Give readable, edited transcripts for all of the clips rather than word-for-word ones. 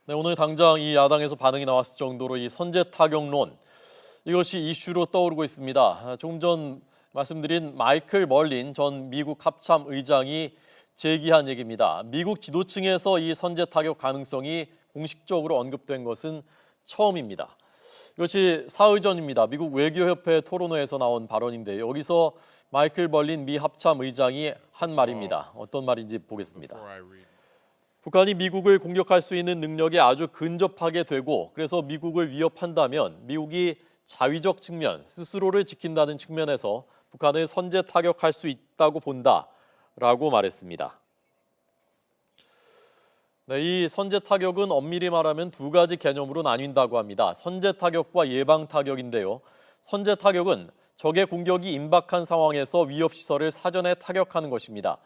네, 오늘 당장 이 야당에서 반응이 나왔을 정도로 이 선제 타격론 이것이 이슈로 떠오르고 있습니다. 조금 전 말씀드린 마이클 멀린 전 미국 합참 의장이 제기한 얘기입니다. 미국 지도층에서 이 선제 타격 가능성이 공식적으로 언급된 것은 처음입니다. 이것이 사의전입니다. 미국 외교협회 토론회에서 나온 발언인데 여기서 마이클 멀린 미 합참 의장이 한 말입니다. 어떤 말인지 보겠습니다. 북한이 미국을 공격할 수 있는 능력이 아주 근접하게 되고 그래서 미국을 위협한다면 미국이 자위적 측면, 스스로를 지킨다는 측면에서 북한을 선제 타격할 수 있다고 본다라고 말했습니다. 네, 이 선제 타격은 엄밀히 말하면 두 가지 개념으로 나뉜다고 합니다. 선제 타격과 예방 타격인데요. 선제 타격은 적의 공격이 임박한 상황에서 위협 시설을 사전에 타격하는 것입니다.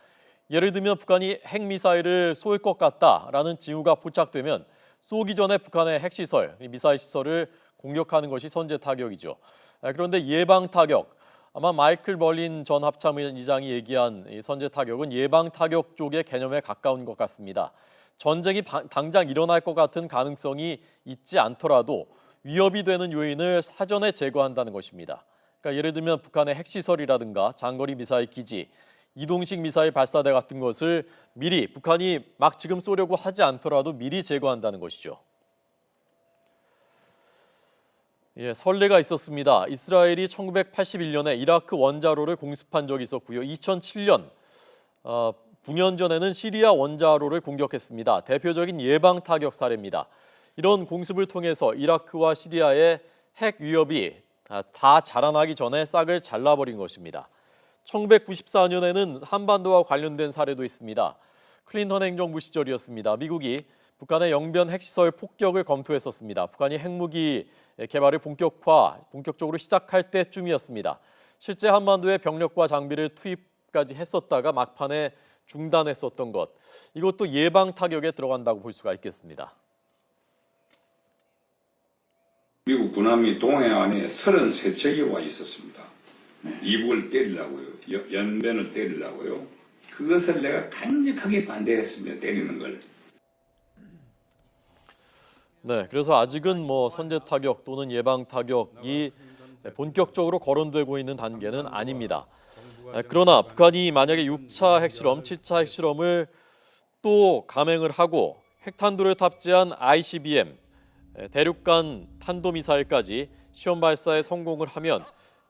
예를 들면 북한이 핵미사일을 쏠 것 같다라는 징후가 포착되면 쏘기 전에 북한의 핵시설, 미사일 시설을 공격하는 것이 선제 타격이죠. 그런데 예방 타격, 아마 마이클 멀린 전 합참의장이 얘기한 이 선제 타격은 예방 타격 쪽의 개념에 가까운 것 같습니다. 전쟁이 당장 일어날 것 같은 가능성이 있지 않더라도 위협이 되는 요인을 사전에 제거한다는 것입니다. 그러니까 예를 들면 북한의 핵시설이라든가 장거리 미사일 기지, 이동식 미사일 발사대 같은 것을 미리 북한이 막 지금 쏘려고 하지 않더라도 미리 제거한다는 것이죠. 예, 선례가 있었습니다. 이스라엘이 1981년에 이라크 원자로를 공습한 적이 있었고요. 2007년 9년 전에는 시리아 원자로를 공격했습니다. 대표적인 예방 타격 사례입니다. 이런 공습을 통해서 이라크와 시리아의 핵 위협이 다 자라나기 전에 싹을 잘라버린 것입니다. 1994년에는 한반도와 관련된 사례도 있습니다. 클린턴 행정부 시절이었습니다. 미국이 북한의 영변 핵시설 폭격을 검토했었습니다. 북한이 핵무기 개발을 본격적으로 시작할 때쯤이었습니다. 실제 한반도에 병력과 장비를 투입까지 했었다가 막판에 중단했었던 것. 이것도 예방 타격에 들어간다고 볼 수가 있겠습니다. 미국 군함이 동해안에 33척이 와 있었습니다. 이북을 때리려고요. 연변을 때리려고요. 그것을 내가 강력하게 반대했습니다. 때리는 걸. 네, 그래서 아직은 선제 타격 또는 예방 타격이 본격적으로 거론되고 있는 단계는 아닙니다. 그러나 북한이 만약에 6차 핵실험, 7차 핵실험을 또 감행을 하고 핵탄두를 탑재한 ICBM, 대륙간 탄도미사일까지 시험 발사에 성공을 하면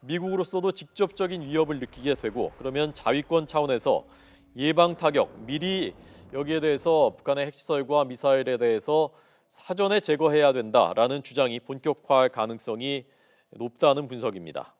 미국으로서도 직접적인 위협을 느끼게 되고 그러면 자위권 차원에서 예방 타격, 미리 여기에 대해서 북한의 핵시설과 미사일에 대해서 사전에 제거해야 된다라는 주장이 본격화할 가능성이 높다는 분석입니다.